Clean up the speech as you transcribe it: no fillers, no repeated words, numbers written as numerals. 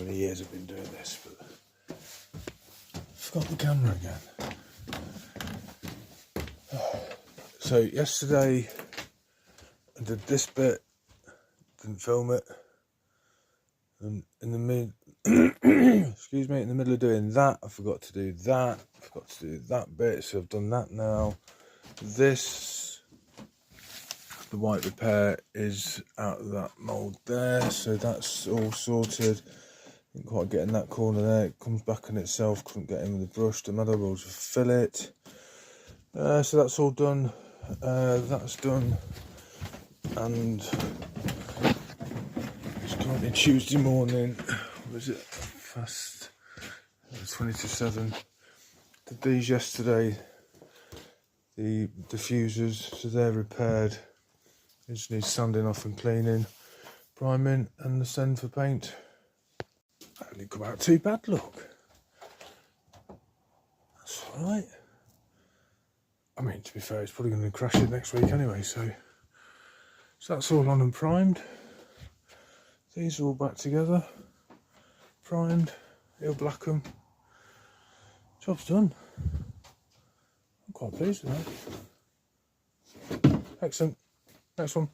many years I've been doing this, but forgot the camera again. So yesterday I did this bit, didn't film it, and in the excuse me, in the middle of doing that, I forgot to do that. I forgot to do that bit, so I've done that now. This, the white repair is out of that mould there, so that's all sorted. Didn't quite get in that corner there. It comes back on itself. Couldn't get in with the brush. The metal will just fill it. So that's all done. That's done, and it's currently Tuesday morning. What was it? Fast. It was 20 to 7. Did these yesterday. The diffusers, so they're repaired. They just need sanding off and cleaning, priming, and the send for paint. That didn't come out too bad. Look, that's all right. I mean, to be fair, it's probably going to crash it next week anyway, so that's all on and primed. These are all back together, primed, he'll black them. Job's done. I'm quite pleased with that. Excellent. Next one.